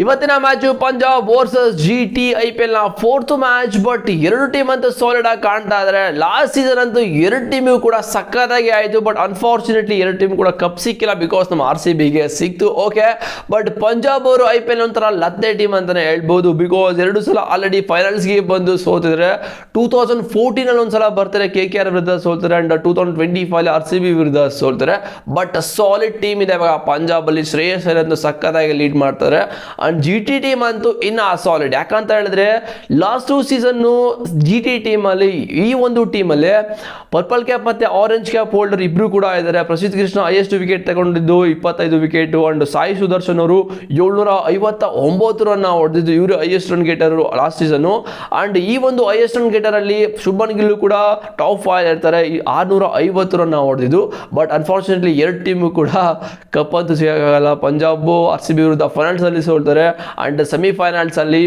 ಇವತ್ತಿನ match Punjab versus GT IPL ನ fourth match. But ಎರಡು ಟೀಮ್ ಅಂತೂ ಸಾಲಿಡ್ ಆಗಿ ಕಾಣ್ತಾ ಇದಾರೆ. ಲಾಸ್ಟ್ ಸೀಸನ್ ಅಂತೂ ಎರಡು ಟೀಮ್ ಕೂಡ ಸಕ್ಕತ್ತಾಗಿ ಆಯ್ತು. ಬಟ್ ಅನ್ಫಾರ್ಚುನೇಟ್ಲಿ ಎರಡು ಟೀಮ್ ಕೂಡ ಕಪ್ ಸಿಕ್ಕಿಲ್ಲ, ಬಿಕಾಸ್ ನಮ್ಮ RCB ಗೆ ಸಿಕ್ತು. ಓಕೆ, ಬಟ್ ಪಂಜಾಬ್ ಅವರು IPL ಒಂಥರ ಲತ್ತೆ ಟೀಮ್ ಅಂತಾನೆ ಹೇಳ್ಬೋದು. ಬಿಕಾಸ್ ಎರಡು ಸಲ ಆಲ್ರೆಡಿ ಫೈನಲ್ಸ್ಗೆ ಬಂದು ಸೋತಿದ್ರೆ. 2014 ಅಲ್ಲಿ ಒಂದ್ಸಲ ಬರ್ತಾರೆ, KKR ವಿರುದ್ಧ ಸೋಲ್ತಾರೆ, ಅಂಡ್ 2025 RCB ವಿರುದ್ಧ ಸೋಲ್ತಾರೆ. ಬಟ್ ಸಾಲಿಡ್ ಟೀಮ್ ಇದೆ ಇವಾಗ ಪಂಜಾಬ್ ಅಲ್ಲಿ. ಶ್ರೇಯಸ್ ಅಯ್ಯರ್ ಅಂತೂ ಸಕ್ಕತ್ತಾಗಿ ಲೀಡ್ ಮಾಡ್ತಾರೆ. ಅಂಡ್ GT ಟೀಮ್ ಅಂತೂ ಇನ್ನ ಸಾಲಿಡ್. ಯಾಕಂತ ಹೇಳಿದ್ರೆ ಲಾಸ್ಟ್ ಸೀಸನ್ GT ಟೀಮ್ ಅಲ್ಲಿ, ಈ ಒಂದು ಟೀಮ್ ಅಲ್ಲಿ ಪರ್ಪಲ್ ಕ್ಯಾಪ್ ಮತ್ತೆ ಆರೆಂಜ್ ಕ್ಯಾಪ್ ಹೋಲ್ಡರ್ ಇಬ್ರು ಕೂಡ ಇದ್ದಾರೆ. ಪ್ರಸಿದ್ಧ ಕೃಷ್ಣ ಹೈಯೆಸ್ಟ್ ವಿಕೆಟ್ ತಗೊಂಡಿದ್ದು 25 ವಿಕೆಟ್. ಅಂಡ್ ಸಾಯಿ ಸುದರ್ಶನ್ ಅವರು 759 ರನ್ ಹೊಡೆದಿದ್ದು, ಇವರು highest run getter last season. And ಈ ಒಂದು ಹೈಯೆಸ್ಟ್ ರನ್ ಗೇಟರ್ ಅಲ್ಲಿ ಶುಭನ್ ಗಿಲ್ ಕೂಡ ಟಾಪ್ 5 ಇರ್ತಾರೆ, 650 ರನ್ ಹೊಡೆದಿದ್ದು. ಬಟ್ ಅನ್ಫಾರ್ಚುನೇಟ್ಲಿ ಎರಡು ಟೀಮು ಕೂಡ ಕಪ್ ಅಂತೂ ಸಿಗಲ್ಲ. ಪಂಜಾಬ್ RCB ವಿರುದ್ಧ ಫೈನಲ್ಸ್ ಅಲ್ಲಿ ಸೋಲ್ತಾರೆ, ಅಂಡ್ ಸೆಮಿಫೈನಲ್ಸ್ ಅಲ್ಲಿ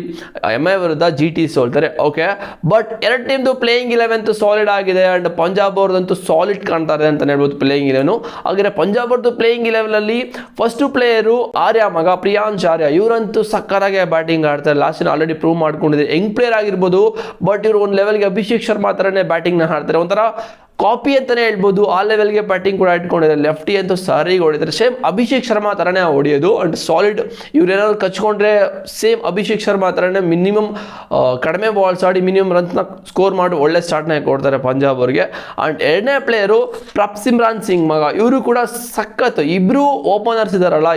MI ವಿರುದ್ಧ GT ಸೋಲ್ತಾರೆ. ಓಕೆ, ಬಟ್ ಎರಡು ಟೀಮ್ದು ಪ್ಲೇಯಿಂಗ್ 11 ಸಾಲಿಡ್ ಆಗಿದೆ. ಅಂಡ್ ಪಂಜಾಬ್ ಅವ್ರದಂತೂ ಸಾಲಿಡ್ ಕಾಣ್ತಾರೆ ಅಂತ ಹೇಳ್ಬೋದು ಪ್ಲೇಯಿಂಗ್ 11. ಹಾಗೆ ಪಂಜಾಬ್ ಅವ್ರದ್ದು ಪ್ಲೇಯಿಂಗ್ 11 ಅಲ್ಲಿ ಫಸ್ಟ್ ಪ್ಲೇಯರು ಆರ್ಯ ಮಗ ಪ್ರಿಯಾಂಶ್ ಆರ್ಯ. ಇವರಂತೂ ಸಕ್ಕತ್ತಾಗಿ ಬ್ಯಾಟಿಂಗ್ ಆಡ್ತಾರೆ. ಲಾಸ್ಟ್ ಆಲ್ರೆಡಿ ಪ್ರೂವ್ ಮಾಡ್ಕೊಂಡಿದೆ. ಯಂಗ್ ಪ್ಲೇಯರ್ ಆಗಿರ್ಬೋದು, ಬಟ್ ಇವರು ಒಂದು ಲೆವೆಲ್ಗೆ ಅಭಿಷೇಕ್ ಶರ್ಮಾ ಥರನೇ ಬ್ಯಾಟಿಂಗ್ನ ಆಡ್ತಾರೆ. ಒಂಥರ ಕಾಪಿ ಅಂತಾನೆ ಹೇಳ್ಬೋದು. ಆ ಲೆವೆಲ್ಗೆ ಬ್ಯಾಟಿಂಗ್ ಕೂಡ ಇಟ್ಕೊಂಡಿದ್ದಾರೆ. ಲೆಫ್ಟಿ ಅಂತೂ ಸರಿಗೆ ಹೊಡಿತಾರೆ, ಸೇಮ್ ಅಭಿಷೇಕ್ ಶರ್ಮಾ ಥರನೇ ಹೊಡೆಯೋದು. And solid. ಇವ್ರೇನಾದ್ರು ಕಚ್ಕೊಂಡ್ರೆ ಸೇಮ್ ಅಭಿಷೇಕ್ ಶರ್ಮಾ ಥರನೇ ಮಿನಿಮಮ್ ಕಡಿಮೆ ಬಾಲ್ಸ್ ಆಡಿ ಮಿನಿಮಮ್ ರನ್ಸ್ನ ಸ್ಕೋರ್ ಮಾಡಿ ಒಳ್ಳೆ ಸ್ಟಾರ್ಟ್ನ ಕೊಡ್ತಾರೆ ಪಂಜಾಬ್ ಅವ್ರಿಗೆ. ಅಂಡ್ ಎರಡನೇ ಪ್ಲೇಯರು ಪ್ರಪ್ಸಿಮ್ರಾನ್ ಸಿಂಗ್ ಮಗ. ಇವರು ಕೂಡ ಸಖತ್. ಇಬ್ರು ಓಪನರ್ಸ್ ಇದಾರಲ್ಲ,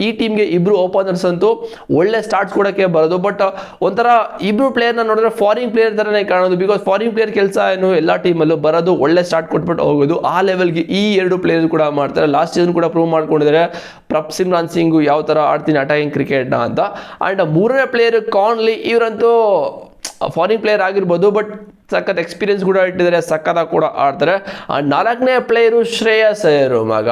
ಈ ಟೀಮ್ಗೆ ಇಬ್ರು ಓಪನರ್ಸ್ ಅಂತೂ ಒಳ್ಳೆ ಸ್ಟಾರ್ಟ್ಸ್ ಕೊಡೋಕ್ಕೆ ಬರೋದು. ಬಟ್ ಒಂಥರ ಇಬ್ರು ಪ್ಲೇಯರ್ನ ನೋಡಿದ್ರೆ ಫಾರಿನ್ ಪ್ಲೇಯರ್ ಥರನೇ ಕಾಣೋದು. ಬಿಕಾಸ್ ಫಾರಿನ್ ಪ್ಲೇಯರ್ ಕೆಲಸ ಏನು ಎಲ್ಲ ಟೀಮಲ್ಲೂ ಬರೋದು, ಒಳ್ಳೆ ಸ್ಟಾರ್ಟ್ ಕೊಟ್ಬಿಟ್ಟು ಹೋಗೋದು. ಆ ಲೆವೆಲ್ಗೆ ಈ ಎರಡು ಪ್ಲೇಯರ್ ಕೂಡ ಮಾಡ್ತಾರೆ. ಲಾಸ್ಟ್ ಸೀಸನ್ ಕೂಡ ಪ್ರೂವ್ ಮಾಡ್ಕೊಂಡಿದ್ದಾರೆ ಪ್ರಪ್ಸಿಮ್ರಾನ್ ಸಿಂಗ್ ಯಾವ ಥರ ಆಡ್ತೀನಿ ಅಟ್ಯಾಕಿಂಗ್ ಕ್ರಿಕೆಟ್ನ ಅಂತ. ಆ್ಯಂಡ್ ಮೂರನೇ ಪ್ಲೇಯರ್ ಕಾನ್ಲಿ. ಇವರಂತೂ ಫಾರಿನ್ ಪ್ಲೇಯರ್ ಆಗಿರ್ಬೋದು, ಬಟ್ ಸಖತ್ ಎಕ್ಸ್ಪೀರಿಯನ್ಸ್ ಕೂಡ ಇಟ್ಟಿದ್ದಾರೆ, ಸಖತ್ತಾಗಿ ಕೂಡ ಆಡ್ತಾರೆ. ಆ್ಯಂಡ್ ನಾಲ್ಕನೇ ಪ್ಲೇಯರು ಶ್ರೇಯಸ್ ಅಯ್ಯರ್ ಮಗ.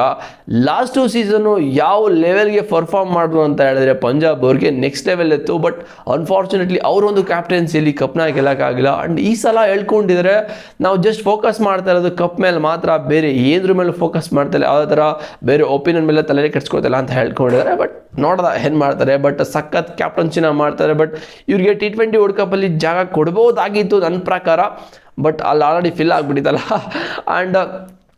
ಲಾಸ್ಟ್ ಸೀಸನ್ನು ಯಾವ ಲೆವೆಲ್ಗೆ ಪರ್ಫಾರ್ಮ್ ಮಾಡಿದ್ರು ಅಂತ ಹೇಳಿದ್ರೆ ಪಂಜಾಬ್ ಅವ್ರಿಗೆ ನೆಕ್ಸ್ಟ್ ಲೆವೆಲ್ ಇತ್ತು. ಬಟ್ ಅನ್ಫಾರ್ಚುನೇಟ್ಲಿ ಅವರೊಂದು ಕ್ಯಾಪ್ಟನ್ಸಿಯಲ್ಲಿ ಕಪ್ನ ಗೆಲ್ಲಕ್ಕಾಗಿಲ್ಲ. ಆ್ಯಂಡ್ ಈ ಸಲ ಹೇಳ್ಕೊಂಡಿದ್ದಾರೆ ನಾವು ಜಸ್ಟ್ ಫೋಕಸ್ ಮಾಡ್ತಾ ಇರೋದು ಕಪ್ ಮೇಲೆ ಮಾತ್ರ, ಬೇರೆ ಏದ್ರ ಮೇಲೆ ಫೋಕಸ್ ಮಾಡ್ತಾರೆ, ಯಾವುದೇ ಥರ ಬೇರೆ ಒಪಿನಿಯನ್ ಮೇಲೆ ತಲೆ ಕೆಡ್ಸ್ಕೊತಿಲ್ಲ ಅಂತ ಹೇಳ್ಕೊಂಡಿದ್ದಾರೆ. ಬಟ್ ನೋಡ್ದ ಏನು ಮಾಡ್ತಾರೆ. ಬಟ್ ಸಖತ್ ಕ್ಯಾಪ್ಟನ್ಸಿನ ಮಾಡ್ತಾರೆ. ಬಟ್ ಇವ್ರಿಗೆ T20 ವರ್ಲ್ಡ್ ಕಪ್ಪಲ್ಲಿ ಜಾಗ ಕೊಡ್ಬೋದಾಗಿತ್ತು ನನ್ನ ಪ್ರಕಾರ. ಬಟ್ ಅಲ್ಲಿ ಆಲ್ರೆಡಿ ಫಿಲ್ ಆಗಿಬಿಟ್ಟಿತ್ತಲ್ಲ. ಆ್ಯಂಡ್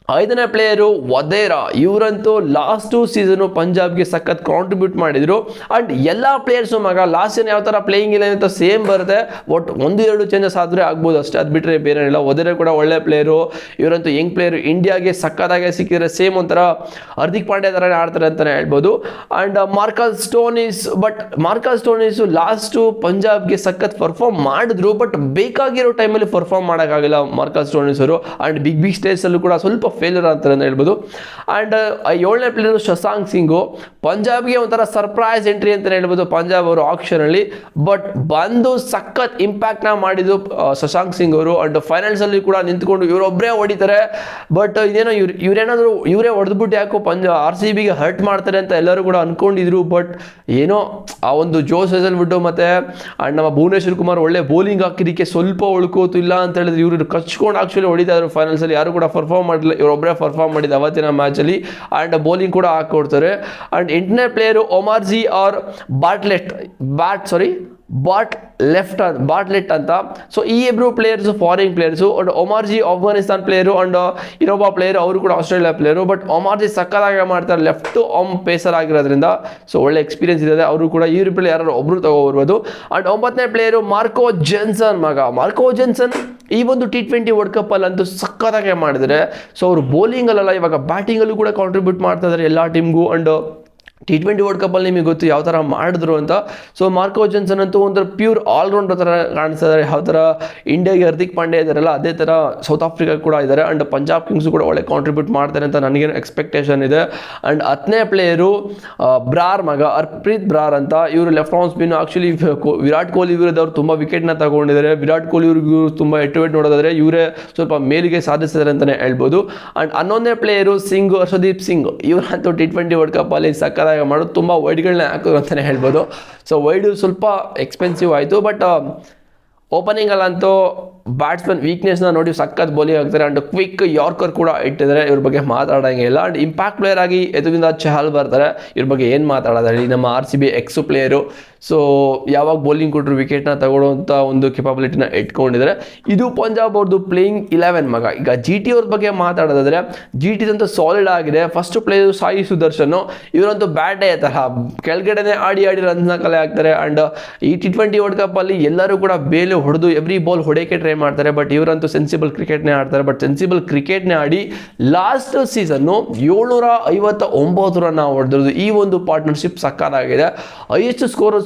ಐದನೇ ಪ್ಲೇಯರು ವಧೇರಾ. ಇವರಂತೂ ಲಾಸ್ಟ್ ಸೀಸನು ಪಂಜಾಬ್ಗೆ ಸಖತ್ ಕಾಂಟ್ರಿಬ್ಯೂಟ್ ಮಾಡಿದ್ರು. ಅಂಡ್ ಎಲ್ಲ ಪ್ಲೇಯರ್ಸು ಮಗ ಲಾಸ್ಟ್ ಸೀಸನ್ ಯಾವ ಥರ ಪ್ಲೇಯಿಂಗ್ ಇಲ್ಲ ಅಂತ ಸೇಮ್ ಬರುತ್ತೆ. ಬಟ್ 1-2 ಚೇಂಜಸ್ ಆದರೆ ಆಗ್ಬೋದು ಅಷ್ಟೇ, ಅದು ಬಿಟ್ಟರೆ ಬೇರೆ ಇಲ್ಲ. ವಧೇರಾ ಕೂಡ ಒಳ್ಳೆ ಪ್ಲೇಯರು. ಇವರಂತೂ ಯಂಗ್ ಪ್ಲೇಯರು, ಇಂಡಿಯಾಗೆ ಸಖತ್ತಾಗೆ ಸಿಕ್ಕಿದ್ರೆ ಸೇಮ್ ಒಂಥರ ಹಾರ್ದಿಕ್ ಪಾಂಡ್ಯ ಥರನೇ ಆಡ್ತಾರೆ ಅಂತಲೇ ಹೇಳ್ಬೋದು. ಆ್ಯಂಡ್ ಮಾರ್ಕಸ್ ಸ್ಟೋನಿಸು ಲಾಸ್ಟು ಪಂಜಾಬ್ಗೆ ಸಖತ್ ಪರ್ಫಾರ್ಮ್ ಮಾಡಿದ್ರು. ಬಟ್ ಬೇಕಾಗಿರೋ ಟೈಮಲ್ಲಿ ಪರ್ಫಾರ್ಮ್ ಮಾಡೋಕ್ಕಾಗಿಲ್ಲ ಮಾರ್ಕಸ್ ಸ್ಟೋನಿಸ್ ಅವರು. ಆ್ಯಂಡ್ ಬಿಗ್ ಸ್ಟೇಜಲ್ಲೂ ಕೂಡ ಸ್ವಲ್ಪ ಫೇಲ್ಯೂರ್ ಅಂತಾರೆ ಅಂತ ಹೇಳ್ಬೋದು. ಆ್ಯಂಡ್ ಏಳನೇ ಪ್ಲೇಯರು ಶಶಾಂಕ್ ಸಿಂಗು. ಪಂಜಾಬ್ಗೆ ಒಂಥರ ಸರ್ಪ್ರೈಸ್ ಎಂಟ್ರಿ ಅಂತಲೇ ಹೇಳ್ಬೋದು ಪಂಜಾಬ್ ಅವರು ಆಕ್ಷನಲ್ಲಿ. ಬಟ್ ಬಂದು ಸಖತ್ ಇಂಪ್ಯಾಕ್ಟ್ನ ಮಾಡಿದ್ದು ಶಶಾಂಕ್ ಸಿಂಗ್ ಅವರು. ಅಂಡ್ ಫೈನಲ್ಸಲ್ಲಿ ಕೂಡ ನಿಂತ್ಕೊಂಡು ಇವರೊಬ್ಬರೇ ಹೊಡಿತಾರೆ. ಬಟ್ ಇದೇನೋ ಇವರೇ ಹೊಡೆದ್ಬಿಟ್ಟು ಯಾಕೋ RCBಗೆ ಹರ್ಟ್ ಮಾಡ್ತಾರೆ ಅಂತ ಎಲ್ಲರೂ ಕೂಡ ಅನ್ಕೊಂಡಿದ್ರು. ಬಟ್ ಏನೋ ಆ ಒಂದು ಜೋಸಲ್ಲಿ ಬಿಟ್ಟು ಮತ್ತೆ ಆ್ಯಂಡ್ ನಮ್ಮ ಭುವನೇಶ್ವರ್ ಕುಮಾರ್ ಒಳ್ಳೆ ಬೌಲಿಂಗ್ ಹಾಕಿದಕ್ಕೆ ಸ್ವಲ್ಪ ಉಳ್ಕೋತು. ಇಲ್ಲ ಅಂತ ಹೇಳಿದ್ರೆ ಇವರು ಕಚ್ಕೊಂಡು ಆಕ್ಚುಲಿ ಹೊಡಿತಾ ಇದ್ರು ಫೈನಲ್ಸಲ್ಲಿ. ಯಾರು ಕೂಡ ಪರ್ಫಾರ್ಮ್ ಮಾಡಿಲ್ಲ, ಇವರೊಬ್ಬರೇ ಪರ್ಫಾರ್ಮ್ ಮಾಡಿದ್ದು ಅವತ್ತಿನ ಮ್ಯಾಚಲ್ಲಿ. ಆ್ಯಂಡ್ ಬೌಲಿಂಗ್ ಕೂಡ ಹಾಕೊಡ್ತಾರೆ. ಆ್ಯಂಡ್ 8ನೇ ಪ್ಲೇಯರು ಒಮಾರ್ಜಿ ಆರ್ ಬಾಟ್ಲೆಟ್ ಅಂತ. ಸೊ ಈ ಇಬ್ರು players foreign players. And Omarzai Afghanistan player. And ಇನ್ನೊಬ್ಬ ಪ್ಲೇಯರ್ ಅವರು ಕೂಡ ಆಸ್ಟ್ರೇಲಿಯಾ ಪ್ಲೇಯರು. ಬಟ್ ಒಮಾರ್ಜಿ ಸಕ್ಕತ್ತಾಗಿ ಮಾಡ್ತಾರೆ, ಲೆಫ್ಟ್ ಆರ್ಮ್ ಪೇಸರ್ ಆಗಿರೋದ್ರಿಂದ. ಸೊ ಒಳ್ಳೆ ಎಕ್ಸ್ಪೀರಿಯನ್ಸ್ ಇದೆ ಅವರು ಕೂಡ. ಈ ಪ್ಲೇಯರ್ ಯಾರು ಒಬ್ರು ತಗೋಬರ್ಬೋದು. ಅಂಡ್ 9ನೇ ಪ್ಲೇಯರು ಮಾರ್ಕೋ ಜೆನ್ಸನ್ ಮಗ. ಮಾರ್ಕೋ ಜೆನ್ಸನ್ ಈ ಒಂದು T20 ವರ್ಲ್ಡ್ ಕಪ್ ಅಲ್ಲಂತೂ ಸಕ್ಕತ್ತಾಗಿ ಮಾಡಿದರೆ. ಸೊ ಅವರು ಬೌಲಿಂಗಲ್ಲ, ಇವಾಗ ಬ್ಯಾಟಿಂಗಲ್ಲೂ ಕೂಡ ಕಾಂಟ್ರಿಬ್ಯೂಟ್ ಮಾಡ್ತಾ ಇದ್ದಾರೆ ಎಲ್ಲ ಟೀಮ್ಗೂ. ಅಂಡ್ T20 ವರ್ಲ್ಡ್ ಕಪ್ಪಲ್ಲಿ ನಿಮಗೆ ಗೊತ್ತು ಯಾವ ಥರ ಮಾಡಿದ್ರು ಅಂತ. ಸೊ ಮಾರ್ಕೋ ಜೆನ್ಸನ್ ಅಂತೂ ಒಂಥರ ಪ್ಯೂರ್ ಆಲ್ರೌಂಡರ್ ಥರ ಕಾಣಿಸ್ತಾ ಇದ್ದಾರೆ. ಯಾವ ಥರ ಇಂಡಿಯಾಗೆ ಹಾರ್ದಿಕ್ ಪಾಂಡ್ಯ ಇದ್ದಾರಲ್ಲ ಅದೇ ಥರ ಸೌತ್ ಆಫ್ರಿಕಾ ಕೂಡ ಇದ್ದಾರೆ. ಆ್ಯಂಡ್ ಪಂಜಾಬ್ ಕಿಂಗ್ಸು ಕೂಡ ಒಳ್ಳೆ ಕಾಂಟ್ರಿಬ್ಯೂಟ್ ಮಾಡ್ತಾರೆ ಅಂತ ನನಗೇನು ಎಕ್ಸ್ಪೆಕ್ಟೇಷನ್ ಇದೆ. ಆ್ಯಂಡ್ 10ನೇ ಪ್ಲೇಯರು ಬ್ರಾರ್ ಮಗ, ಹರ್ಪ್ರೀತ್ ಬ್ರಾರ್ ಅಂತ. ಇವರು left arm spin. Actually Virat Kohli ವಿರುದ್ಧ ಅವರು ತುಂಬ ವಿಕೆಟ್ನ ತಗೊಂಡಿದ್ದಾರೆ. ವಿರಾಟ್ ಕೊಹ್ಲಿ ಇವ್ರಿಗೂ ತುಂಬ ಎಟುವೇಟ್ ನೋಡೋದಾದರೆ ಇವರೇ ಸ್ವಲ್ಪ ಮೇಲಿಗೆ ಸಾಧಿಸಿದ್ದಾರೆ ಅಂತಲೇ ಹೇಳ್ಬೋದು. ಆ್ಯಂಡ್ 11ನೇ ಪ್ಲೇಯರು ಹರ್ಷದೀಪ್ ಸಿಂಗ್. ಇವರಂತೂ T20 ವರ್ಲ್ಡ್ ಕಪ್ಪಲ್ಲಿ ಸಕ್ಕತ್ತಾಗಿ ಮಾಡೋದು, ತುಂಬ ವೈಡ್ಗಳನ್ನ ಹಾಕೋದು ಅಂತಲೇ ಹೇಳ್ಬೋದು. ಸೊ ವೈಡು ಸ್ವಲ್ಪ ಎಕ್ಸ್ಪೆನ್ಸಿವ್ ಆಯಿತು. ಬಟ್ ಓಪನಿಂಗಲ್ಲಂತೂ ಬ್ಯಾಟ್ಸ್ಮನ್ ವೀಕ್ನೆಸ್ನ ನೋಡಿ ಸಖತ್ ಬೌಲಿಂಗ್ ಆಗ್ತಾರೆ ಆ್ಯಂಡ್ ಕ್ವಿಕ್ ಯಾರ್ಕರ್ ಕೂಡ ಇಟ್ಟಿದ್ದಾರೆ. ಇವ್ರ ಬಗ್ಗೆ ಮಾತಾಡೋಂಗೆ ಇಲ್ಲ. ಆ್ಯಂಡ್ ಇಂಪ್ಯಾಕ್ಟ್ ಪ್ಲೇಯರ್ ಆಗಿ ಎದುರಿಂದ ಚಹಲ್ ಬರ್ತಾರೆ. ಇವ್ರ ಬಗ್ಗೆ ಏನು ಮಾತಾಡೋದು ಹೇಳಿ, ನಮ್ಮ RCB ಎಕ್ಸು ಪ್ಲೇಯರು. ಸೊ ಯಾವಾಗ ಬೌಲಿಂಗ್ ಕೊಟ್ಟರು ವಿಕೆಟ್ನ ತಗೊಳ್ಳೋಂಥ ಒಂದು ಕೆಪಾಬಿಲಿಟಿನ ಇಟ್ಕೊಂಡಿದ್ದಾರೆ. ಇದು ಪಂಜಾಬ್ ಅವ್ರದ್ದು ಪ್ಲೇಯಿಂಗ್ 11 ಮಗ. ಈಗ GT ಅವ್ರ ಬಗ್ಗೆ ಮಾತಾಡೋದಾದ್ರೆ GT ಅಂತೂ ಸಾಲಿಡ್ ಆಗಿದೆ. ಫಸ್ಟ್ ಪ್ಲೇಯರು ಸಾಯಿ ಸುದರ್ಶನ್, ಇವರಂತೂ ಬ್ಯಾಟೇ ತರ ಕೆಳಗಡೆನೆ ಆಡಿ ರನ್ಸ್ನ ಕಲೆ ಹಾಕ್ತಾರೆ. ಆ್ಯಂಡ್ ಈ T20 ವರ್ಲ್ಡ್ ಕಪ್ಪಲ್ಲಿ ಎಲ್ಲರೂ ಕೂಡ ಬೇಲೆ ಹೊಡೆದು ಎವ್ರಿ ಬಾಲ್ ಹೊಡೆಯೋಕ್ಕೆ ಟ್ರೈ ಮಾಡ್ತಾರೆ. ಬಟ್ ಇವರಂತೂ ಸೆನ್ಸಿಬಲ್ ಕ್ರಿಕೆಟ್ನೇ ಆಡ್ತಾರೆ. ಬಟ್ ಸೆನ್ಸಿಬಲ್ ಕ್ರಿಕೆಟ್ನೇ ಆಡಿ ಲಾಸ್ಟ್ ಸೀಸನ್ನು 759 ರನ್ ಹೊಡೆದಿರೋದು. ಈ ಒಂದು ಪಾರ್ಟ್ನರ್ಶಿಪ್ ಸಕ್ಕತ್ತಾಗಿದೆ. ಹೈಯೆಸ್ಟ್ ಸ್ಕೋರ್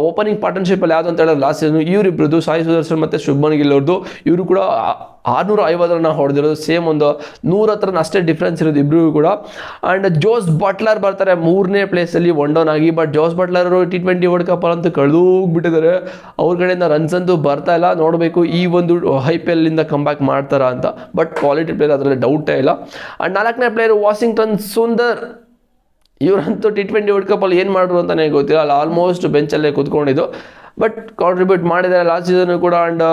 ಓಪನಿಂಗ್ ಪಾರ್ಟ್ನರ್ಶಿಪ್ ಅಲ್ಲಿ ಯಾವುದು ಅಂತ ಹೇಳಿದ್ರೆ ಲಾಸ್ಟ್ ಸೀಸನ್ ಇವರಿಬ್ರದ್ದು, ಸಾಯಿ ಸುದರ್ಶನ್ ಮತ್ತು ಶುಭ್ಮನ್ ಗಿಲ್ ಅವ್ರದ್ದು. ಇವರು ಕೂಡ 650 ರನ್ ಹೊಡೆದಿರೋದು. ಸೇಮ್ ಒಂದು 100 ರನ್ ಅಷ್ಟೇ ಡಿಫ್ರೆನ್ಸ್ ಇರೋದು ಇಬ್ಬರಿಗೂ ಕೂಡ. ಆ್ಯಂಡ್ ಜೋಸ್ ಬಟ್ಲರ್ ಬರ್ತಾರೆ 3ನೇ ಪ್ಲೇಸಲ್ಲಿ 1 ಡೌನ್ ಆಗಿ. But Jos Buttler T20 world cup ಅಂತೂ ಕಳೆದೋಗ್ಬಿಟ್ಟಿದ್ದಾರೆ. ಅವ್ರ ಕಡೆಯಿಂದ ರನ್ಸ್ ಅಂತೂ ಬರ್ತಾ ಇಲ್ಲ. ನೋಡಬೇಕು ಈ ಒಂದು IPL ಇಂದ ಕಮ್ ಬ್ಯಾಕ್ ಮಾಡ್ತಾರಾ ಅಂತ. ಬಟ್ ಕ್ವಾಲಿಟಿ ಪ್ಲೇಯರ್ ಅದರಲ್ಲಿ ಡೌಟೇ ಇಲ್ಲ. ಆ್ಯಂಡ್ 4ನೇ ಪ್ಲೇಯರ್ ವಾಷಿಂಗ್ಟನ್ ಸುಂದರ್. ಇವರಂತೂ T20 ವರ್ಲ್ಡ್ ಕಪ್ಪಲ್ಲಿ ಏನು ಮಾಡಿದ್ರು ಅಂತಲೇ ಗೊತ್ತಿಲ್ಲ. ಅಲ್ಲಿ ಆಲ್ಮೋಸ್ಟ್ ಬೆಂಚಲ್ಲೇ ಕೂತ್ಕೊಂಡಿದ್ದು. ಬಟ್ ಕಾಂಟ್ರಿಬ್ಯೂಟ್ ಮಾಡಿದ್ದಾರೆ ಲಾಸ್ಟ್ ಸೀಸನ್ ಕೂಡ. ಆ್ಯಂಡ್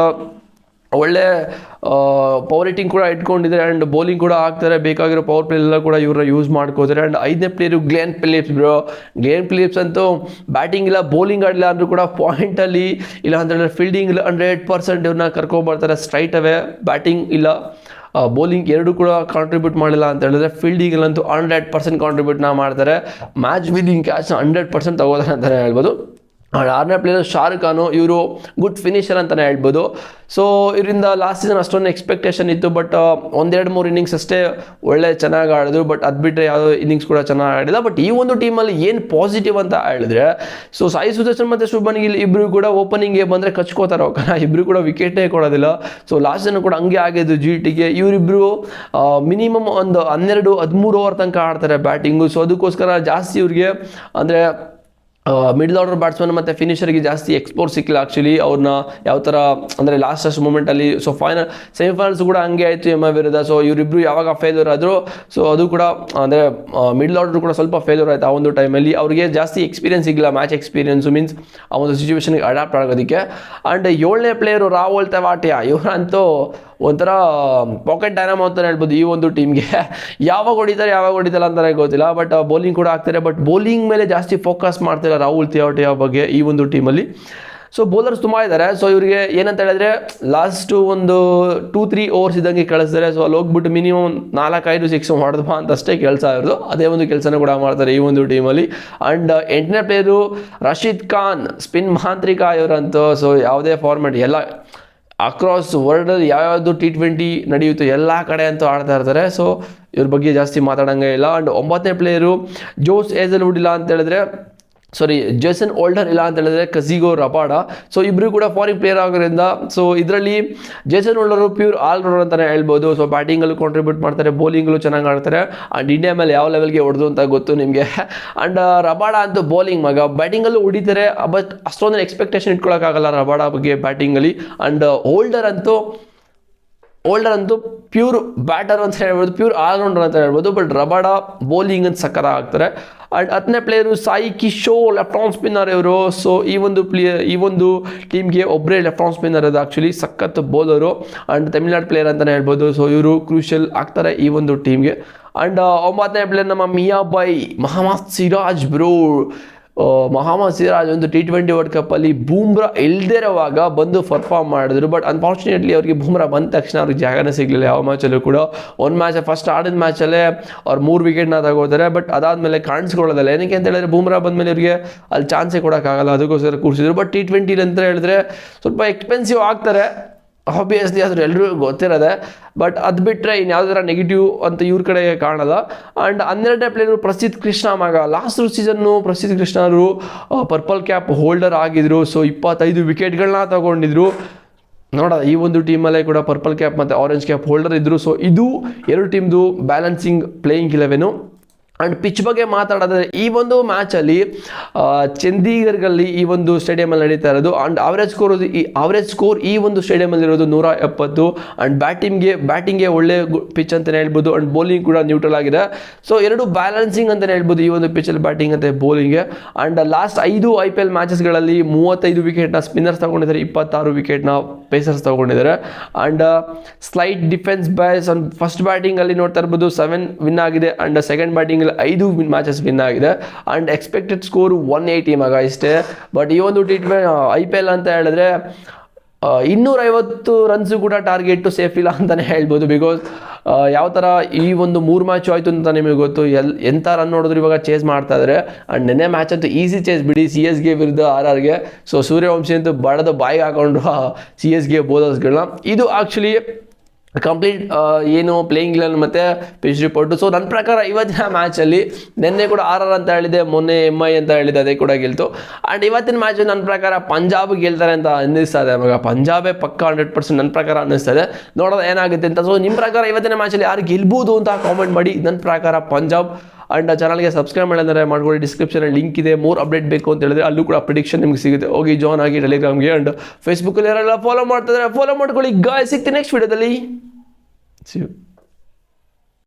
ಒಳ್ಳೆ ಪವರ್ ಹಿಟ್ಟಿಂಗ್ ಕೂಡ ಇಟ್ಕೊಂಡಿದ್ದಾರೆ. ಆ್ಯಂಡ್ ಬೌಲಿಂಗ್ ಕೂಡ ಆಗ್ತಾರೆ. ಬೇಕಾಗಿರೋ ಪವರ್ ಪ್ಲೇ ಎಲ್ಲ ಕೂಡ ಇವ್ರನ್ನ ಯೂಸ್ ಮಾಡ್ಕೋತಾರೆ. ಆ್ಯಂಡ್ 5ನೇ player Glenn Phillips bro. Glenn Phillips ಅಂತೂ ಬ್ಯಾಟಿಂಗ್ ಇಲ್ಲ, ಬೌಲಿಂಗ್ ಆಡಲಿಲ್ಲ ಅಂದರೂ ಕೂಡ ಪಾಯಿಂಟಲ್ಲಿ ಇಲ್ಲ ಅಂತ ಹೇಳಿದ್ರೆ ಫೀಲ್ಡಿಂಗ್ 100% ಇವ್ರನ್ನ ಕರ್ಕೊಂಡ್ಬರ್ತಾರೆ ಸ್ಟ್ರೈಟ್ ಅವೇ. ಬ್ಯಾಟಿಂಗ್ ಇಲ್ಲ, ಬೌಲಿಂಗ್ ಎರಡು ಕೂಡ ಕಾಂಟ್ರಿಬ್ಯೂಟ್ ಮಾಡಿಲ್ಲ ಅಂತ ಹೇಳಿದ್ರೆ ಫೀಲ್ಡಿಂಗಲ್ಲಂತೂ 100% ಕಾಂಟ್ರಿಬ್ಯೂಟ್ನ ಮಾಡ್ತಾರೆ. ಮ್ಯಾಚ್ ವಿನ್ನಿಂಗ್ ಕ್ಯಾಚ್ನ 100% ತಗೋತಾರೆ ಅಂತಲೇ ಹೇಳ್ಬೋದು. 6ನೇ ಪ್ಲೇಯರ್ ಶಾರುಖ್ ಖಾನ್, ಇವರು ಗುಡ್ ಫಿನಿಷರ್ ಅಂತಲೇ ಹೇಳ್ಬೋದು. ಸೊ ಇದರಿಂದ ಲಾಸ್ಟ್ ಸೀಸನ್ ಅಷ್ಟೊಂದು ಎಕ್ಸ್ಪೆಕ್ಟೇಷನ್ ಇತ್ತು. ಬಟ್ 1-2-3 ಇನ್ನಿಂಗ್ಸ್ ಅಷ್ಟೇ ಒಳ್ಳೆ ಚೆನ್ನಾಗಿ ಆಡಿದ್ರು. ಬಟ್ ಅದು ಬಿಟ್ಟರೆ ಯಾವುದೋ ಇನ್ನಿಂಗ್ಸ್ ಕೂಡ ಚೆನ್ನಾಗಿ ಆಡಿಲ್ಲ. ಬಟ್ ಈ ಒಂದು ಟೀಮಲ್ಲಿ ಏನು ಪಾಸಿಟಿವ್ ಅಂತ ಹೇಳಿದ್ರೆ, ಸೊ ಸಾಯಿ ಸುದರ್ಶನ್ ಮತ್ತು ಶುಭ್ಮನ್ ಗಿಲ್ ಇಬ್ಬರು ಕೂಡ ಓಪನಿಂಗ್ಗೆ ಬಂದರೆ ಕಚ್ಕೋತಾರೆ. ಇಬ್ಬರು ಕೂಡ ವಿಕೆಟೇ ಕೊಡೋದಿಲ್ಲ. ಸೊ ಲಾಸ್ಟ್ ಸೀಸನ್ ಕೂಡ ಹಂಗೆ ಆಗಿದ್ದು GTಗೆ. ಇವರಿಬ್ಬರು ಮಿನಿಮಮ್ ಒಂದು 12-13 ಓವರ್ ತನಕ ಆಡ್ತಾರೆ ಬ್ಯಾಟಿಂಗು. ಸೊ ಅದಕ್ಕೋಸ್ಕರ ಜಾಸ್ತಿ ಇವ್ರಿಗೆ ಅಂದರೆ ಮಿಡ್ಲ್ ಆರ್ಡರ್ ಬ್ಯಾಟ್ಸ್ಮನ್ ಮತ್ತು ಫಿನಿಷರ್ಗೆ ಜಾಸ್ತಿ ಎಕ್ಸ್ಪೋರ್ ಸಿಕ್ಕಿಲ್ಲ ಆ್ಯಕ್ಚುಲಿ. ಅವ್ರನ್ನ ಯಾವ ಥರ ಅಂದರೆ ಲಾಸ್ಟ್ ಮೂಮೆಂಟಲ್ಲಿ. ಸೊ ಸೆಮಿಫೈನಲ್ಸ್ ಕೂಡ ಹಂಗೆ ಆಯಿತು MI ವಿರುದ್ಧ. ಸೊ ಇವರಿಬ್ಬರು ಯಾವಾಗ ಫೇಲ್ಯೂರ್ ಆದರು, ಸೊ ಅದು ಕೂಡ ಅಂದರೆ ಮಿಡ್ಲ್ ಆರ್ಡರ್ ಕೂಡ ಸ್ವಲ್ಪ ಫೇಲ್ಯೂರ್ ಆಯಿತು ಆ ಒಂದು ಟೈಮಲ್ಲಿ. ಅವ್ರಿಗೆ ಜಾಸ್ತಿ ಎಕ್ಸ್ಪೀರಿಯನ್ಸ್ ಸಿಗಲಿಲ್ಲ, ಮ್ಯಾಚ್ ಎಕ್ಸ್ಪೀರಿಯನ್ಸು ಮೀನ್ಸ್ ಆ ಒಂದು ಸಿಚುವೇಶನ್ಗೆ ಅಡಾಪ್ಟ್ ಆಗೋದಕ್ಕೆ. ಆ್ಯಂಡ್ 7ನೇ ಪ್ಲೇಯರು ರಾಹುಲ್ ತೆವಾಟಿಯಾ. ಇವರಂತೂ ಒಂಥರ ಪಾಕೆಟ್ ಡೈನಾಮೋ ಅಂತಲೇ ಹೇಳ್ಬೋದು ಈ ಒಂದು ಟೀಮ್ಗೆ. ಯಾವಾಗ ಹೊಡಿತಾರೆ ಅಂತಲೇ ಗೊತ್ತಿಲ್ಲ. ಬಟ್ ಬೌಲಿಂಗ್ ಕೂಡ ಆಗ್ತಾರೆ. ಬಟ್ ಬೌಲಿಂಗ್ ಮೇಲೆ ಜಾಸ್ತಿ ಫೋಕಸ್ ಮಾಡ್ತಿಲ್ಲ ರಾಹುಲ್ ತೆವಾಟಿಯಾ ಬಗ್ಗೆ ಈ ಒಂದು ಟೀಮಲ್ಲಿ. ಸೊ ಬೌಲರ್ಸ್ ತುಂಬ ಇದ್ದಾರೆ. ಸೊ ಇವರಿಗೆ ಏನಂತ ಹೇಳಿದ್ರೆ ಲಾಸ್ಟು ಒಂದು 2-3 ಓವರ್ಸ್ ಇದ್ದಂಗೆ ಕಳಿಸ್ತಾರೆ. ಸೊ ಅಲ್ಲಿ ಹೋಗ್ಬಿಟ್ಟು ಮಿನಿಮಮ್ 4-5 6 ಹೊಡೆದಪ್ಪ ಅಂತಷ್ಟೇ ಕೆಲಸ ಇರೋದು. ಅದೇ ಒಂದು ಕೆಲಸನ ಕೂಡ ಮಾಡ್ತಾರೆ ಈ ಒಂದು ಟೀಮಲ್ಲಿ. ಆ್ಯಂಡ್ 8ನೇ ಪ್ಲೇಯರು ರಶೀದ್ ಖಾನ್, ಸ್ಪಿನ್ ಮಾಂತ್ರಿಕ ಇವರಂತೂ. ಸೊ ಯಾವುದೇ ಫಾರ್ಮ್ಯಾಟ್ ಎಲ್ಲ ಅಕ್ರಾಸ್ ವರ್ಲ್ಡಲ್ಲಿ ಯಾವ್ಯಾವುದು T20 ನಡೆಯುತ್ತೆ ಎಲ್ಲ ಕಡೆ ಅಂತೂ ಆಡ್ತಾ ಇರ್ತಾರೆ. ಸೊ ಇವ್ರ ಬಗ್ಗೆ ಜಾಸ್ತಿ ಮಾತಾಡೋಂಗೆ ಇಲ್ಲ. ಆ್ಯಂಡ್ 9ನೇ ಪ್ಲೇಯರು ಜೋಸ್ ಹೇಜಲ್ವುಡ್ ಇಲ್ಲ ಅಂತ ಹೇಳಿದ್ರೆ ಜೇಸನ್ ಹೋಲ್ಡರ್ ಇಲ್ಲ ಅಂತ ಹೇಳಿದ್ರೆ ಕಝಿಗೋ ರಬಾಡ. ಸೊ ಇಬ್ಬರು ಕೂಡ ಫಾರಿನ್ ಪ್ಲೇಯರ್ ಆಗೋದ್ರಿಂದ ಸೊ ಇದರಲ್ಲಿ ಜೇಸನ್ ಹೋಲ್ಡರು ಪ್ಯೂರ್ ಆಲ್ರೌಂಡರ್ ಅಂತಲೇ ಹೇಳ್ಬೋದು. ಸೊ ಬ್ಯಾಟಿಂಗಲ್ಲೂ ಕಾಂಟ್ರಿಬ್ಯೂಟ್ ಮಾಡ್ತಾರೆ, ಬೌಲಿಂಗಲ್ಲೂ ಚೆನ್ನಾಗಿ ಆಡ್ತಾರೆ. ಆ್ಯಂಡ್ ಇಂಡಿಯಾ ಮೇಲೆ ಯಾವ ಲೆವೆಲ್ಗೆ ಹೊಡೆದು ಅಂತ ಗೊತ್ತು ನಿಮಗೆ. ಆ್ಯಂಡ್ ರಬಾಡ ಅಂತೂ ಬೌಲಿಂಗ್ ಮಗ, ಬ್ಯಾಟಿಂಗಲ್ಲೂ ಹೊಡಿತಾರೆ. ಬಟ್ ಅಷ್ಟೊಂದು ಎಕ್ಸ್ಪೆಕ್ಟೇಷನ್ ಇಟ್ಕೊಳ್ಳೋಕ್ಕಾಗಲ್ಲ ರಬಾಡ ಬಗ್ಗೆ ಬ್ಯಾಟಿಂಗಲ್ಲಿ. ಆ್ಯಂಡ್ ಹೋಲ್ಡರ್ ಅಂತೂ ಪ್ಯೂರ್ ಬ್ಯಾಟರ್ ಅಂತ ಹೇಳ್ಬೋದು, ಪ್ಯೂರ್ ಆಲ್ರೌಂಡರ್ ಅಂತ ಹೇಳ್ಬೋದು. ಬಟ್ ರಬಾಡ ಬೌಲಿಂಗ್ ಅಂತ ಸಕ್ಕರ ಆಗ್ತಾರೆ. ಆ್ಯಂಡ್ 10ನೇ player Sai Kishore, left arm spinner ಇವರು. ಸೊ ಈ ಒಂದು ಟೀಮ್ಗೆ ಒಬ್ಬರೇ ಲೆಫ್ಟ್ ಆರ್ಮ್ ಸ್ಪಿನ್ನರ್ ಅದು ಆ್ಯಕ್ಚುಲಿ ಸಖತ್ ಬೌಲರು. ಆ್ಯಂಡ್ ತಮಿಳ್ನಾಡು ಪ್ಲೇಯರ್ ಅಂತಲೇ ಹೇಳ್ಬೋದು. ಸೊ ಇವರು ಕ್ರೂಷಿಯಲ್ ಆಗ್ತಾರೆ ಈ ಒಂದು ಟೀಮ್ಗೆ. ಆ್ಯಂಡ್ 9ನೇ ಪ್ಲೇಯರ್ ನಮ್ಮ ಮಿಯಾಬಾಯಿ ಮೊಹಮ್ಮದ್ ಸಿರಾಜ್ ಬ್ರೋ. ಮೊಹಮ್ಮದ್ ಸಿರಾಜ್ ಒಂದು T20 ವರ್ಲ್ಡ್ ಕಪ್ಪಲ್ಲಿ ಬೂಮ್ರಾ ಇಲ್ಲದೇ ಇರೋವಾಗ ಬಂದು ಪರ್ಫಾರ್ಮ್ ಮಾಡಿದ್ರು. ಬಟ್ ಅನ್ಫಾರ್ಚುನೇಟ್ಲಿ ಅವರಿಗೆ ಬೂಮ್ರಾ ಬಂದ ತಕ್ಷಣ ಅವ್ರಿಗೆ ಜಾಗನೇ ಸಿಗಲಿಲ್ಲ ಯಾವ ಮ್ಯಾಚಲ್ಲೂ ಕೂಡ. ಒಂದು ಮ್ಯಾಚ್ ಫಸ್ಟ್ ಆಡಿದ ಮ್ಯಾಚಲ್ಲೇ ಅವ್ರು 3 ವಿಕೆಟ್ನ ತಗೋತಾರೆ. ಬಟ್ ಅದಾದಮೇಲೆ ಕಾಣಿಸ್ಕೊಳ್ಳೋದಲ್ಲ. ಏನಕ್ಕೆ ಅಂತ ಹೇಳಿದ್ರೆ ಬೂಮ್ರಾ ಬಂದಮೇಲೆ ಇವರಿಗೆ ಅಲ್ಲಿ ಚಾನ್ಸೇ ಕೊಡೋಕ್ಕಾಗಲ್ಲ, ಅದಕ್ಕೋಸ್ಕರ ಕೂರಿಸಿದ್ರು. ಬಟ್ T20 ಅಂತ ಹೇಳಿದ್ರೆ ಸ್ವಲ್ಪ ಎಕ್ಸ್ಪೆನ್ಸಿವ್ ಆಗ್ತಾರೆ ಆಬ್ವಿಯಸ್ಲಿ, ಅದ್ರ ಎಲ್ರಿಗೂ ಗೊತ್ತಿರೋದೆ. ಬಟ್ ಅದು ಬಿಟ್ಟರೆ ಇನ್ನು ಯಾವುದಾರ ನೆಗೆಟಿವ್ ಅಂತ ಇವ್ರ ಕಡೆಗೆ ಕಾಣಲ್ಲ. ಆ್ಯಂಡ್ 12ನೇ ಪ್ಲೇಯರು ಪ್ರಸಿದ್ಧ ಕೃಷ್ಣ ಮಗ. ಲಾಸ್ಟ್ ಸೀಸನ್ನು ಪ್ರಸಿದ್ಧ ಕೃಷ್ಣರು ಪರ್ಪಲ್ ಕ್ಯಾಪ್ ಹೋಲ್ಡರ್ ಆಗಿದ್ರು. ಸೊ 25 ವಿಕೆಟ್ಗಳನ್ನ ತಗೊಂಡಿದ್ರು. ನೋಡೋಣ ಈ ಒಂದು ಟೀಮಲ್ಲೇ ಕೂಡ ಪರ್ಪಲ್ ಕ್ಯಾಪ್ ಮತ್ತು ಆರೆಂಜ್ ಕ್ಯಾಪ್ ಹೋಲ್ಡರ್ ಇದ್ದರು. ಸೊ ಇದು ಎರಡು ಟೀಮ್ದು ಬ್ಯಾಲೆನ್ಸಿಂಗ್ ಪ್ಲೇಯಿಂಗ್ 11. ಆ್ಯಂಡ್ ಪಿಚ್ ಬಗ್ಗೆ ಮಾತಾಡೋದಾದ್ರೆ ಈ ಒಂದು ಮ್ಯಾಚಲ್ಲಿ ಚಂಡೀಗಢಲ್ಲಿ ಈ ಒಂದು ಸ್ಟೇಡಿಯಮಲ್ಲಿ ನಡೀತಾ ಇರೋದು. ಆ್ಯಂಡ್ ಆವ್ರೇಜ್ ಸ್ಕೋರ್ ಈ ಒಂದು ಸ್ಟೇಡಿಯಮಲ್ಲಿರೋದು 170. ಆ್ಯಂಡ್ ಬ್ಯಾಟಿಂಗ್ಗೆ ಒಳ್ಳೆ ಪಿಚ್ ಅಂತಲೇ ಹೇಳ್ಬೋದು. ಆ್ಯಂಡ್ ಬೌಲಿಂಗ್ ಕೂಡ ನ್ಯೂಟ್ರಲ್ ಆಗಿದೆ. ಸೊ ಎರಡು ಬ್ಯಾಲೆನ್ಸಿಂಗ್ ಅಂತಲೇ ಹೇಳ್ಬೋದು ಈ ಒಂದು ಪಿಚ್ಚಲ್ಲಿ, ಬ್ಯಾಟಿಂಗ್ ಮತ್ತು ಬೌಲಿಂಗ್ಗೆ. ಆ್ಯಂಡ್ ಲಾಸ್ಟ್ 5 IPL ಮ್ಯಾಚಸ್ಗಳಲ್ಲಿ 35 ವಿಕೆಟ್ನ ಸ್ಪಿನ್ನರ್ಸ್ ತಗೊಂಡಿದ್ದಾರೆ, 26 ವಿಕೆಟ್ನ ಪೇಸರ್ಸ್ ತೊಗೊಂಡಿದ್ದಾರೆ. And slight defence bias on first ಬ್ಯಾಟಿಂಗಲ್ಲಿ ನೋಡ್ತಾ ಇರ್ಬೋದು 7 ವಿನ್ ಆಗಿದೆ. ಆ್ಯಂಡ್ ಸೆಕೆಂಡ್ ಬ್ಯಾಟಿಂಗಲ್ಲಿ 5 ಮ್ಯಾಚಸ್ ವಿನ್ ಆಗಿದೆ. ಆ್ಯಂಡ್ ಎಕ್ಸ್ಪೆಕ್ಟೆಡ್ ಸ್ಕೋರ್ 180 ಮಗ ಇಷ್ಟೇ. ಬಟ್ ಈ ಒಂದು IPL ಅಂತ ಹೇಳಿದ್ರೆ 250 ರನ್ಸು ಕೂಡ ಟಾರ್ಗೆಟು ಸೇಫ್ ಇಲ್ಲ ಅಂತಲೇ ಹೇಳ್ಬೋದು. ಬಿಕಾಸ್ ಯಾವ ಥರ ಈ ಒಂದು 3 ಮ್ಯಾಚು ಆಯಿತು ಅಂತ ನಿಮಗೆ ಗೊತ್ತು. ಎಂಥ ರನ್ ನೋಡಿದ್ರು ಇವಾಗ ಚೇಸ್ ಮಾಡ್ತಾ ಇದ್ದಾರೆ. ಆ್ಯಂಡ್ ನೆನ್ನೆ ಮ್ಯಾಚ್ ಅಂತೂ ಈಸಿ ಚೇಸ್ ಬಿಡಿ CSK ವಿರುದ್ಧ RRಗೆ. ಸೊ ಸೂರ್ಯವಂಶಿ ಅಂತೂ ಬಡದು ಬಾಯಿಗೆ ಹಾಕೊಂಡು CSK ಬೌಲರ್ಸ್ಗಳನ್ನ. ಇದು ಆ್ಯಕ್ಚುಲಿ ಕಂಪ್ಲೀಟ್ ಏನು ಪ್ಲೇಯಿಂಗ್ ಇಲೆವೆನ್ ಮತ್ತು ಪಿಚ್ ರಿಪೋರ್ಟು. ಸೊ ನನ್ನ ಪ್ರಕಾರ ಇವತ್ತಿನ ಮ್ಯಾಚಲ್ಲಿ ನೆನ್ನೆ ಕೂಡ RR ಅಂತ ಹೇಳಿದೆ, ಮೊನ್ನೆ MI ಅಂತ ಹೇಳಿದೆ, ಅದೇ ಕೂಡ ಗೆಲ್ತು. ಆ್ಯಂಡ್ ಇವತ್ತಿನ ಮ್ಯಾಚು ನನ್ನ ಪ್ರಕಾರ ಪಂಜಾಬ್ ಗೆಲ್ತಾರೆ ಅಂತ ಅನ್ನಿಸ್ತಾ ಇದೆ ಮಗ. ಪಂಜಾಬೇ ಪಕ್ಕ 100% ನನ್ನ ಪ್ರಕಾರ ಅನ್ನಿಸ್ತಾ ಇದೆ. ನೋಡೋದು ಏನಾಗುತ್ತೆ ಅಂತ. ಸೊ ನಿಮ್ಮ ಪ್ರಕಾರ ಇವತ್ತಿನ ಮ್ಯಾಚಲ್ಲಿ ಯಾರು ಗೆಲ್ಬೋದು ಅಂತ ಕಾಮೆಂಟ್ ಮಾಡಿ. ನನ್ನ ಪ್ರಕಾರ ಪಂಜಾಬ್. ಆ್ಯಂಡ್ ಚಾನಲ್ಗೆ ಸಬ್ಸ್ಕ್ರೈಬ್ ಮಾಡಿದ್ರೆ ಮಾಡ್ಕೊಳ್ಳಿ. ಡಿಸ್ಕ್ರಿಪ್ಷನಲ್ಲಿ ಲಿಂಕ್ ಇದೆ. ಮೋರ್ ಅಪ್ಡೇಟ್ ಬೇಕು ಅಂತ ಹೇಳಿದ್ರೆ ಅಲ್ಲೂ ಕೂಡ ಪ್ರಿಡಿಕ್ಷನ್ ನಿಮ್ಗೆ ಸಿಗುತ್ತೆ. ಹೋಗಿ ಜಾಯ್ನ್ ಆಗಿ ಟೆಲಿಗ್ರಾಮ್ಗೆ. ಆ್ಯಂಡ್ ಫೇಸ್ಬುಕ್ಕಲ್ಲಿ ಯಾರೆಲ್ಲ ಫಾಲೋ ಮಾಡ್ತಿದ್ರೆ ಫಾಲೋ ಮಾಡ್ಕೊಳ್ಳಿ. ಗಾಯ್ಸ್, ಸಿಗ್ತೀನಿ ನೆಕ್ಸ್ಟ್ ವಿಡಿಯೋದಲ್ಲಿ. See you.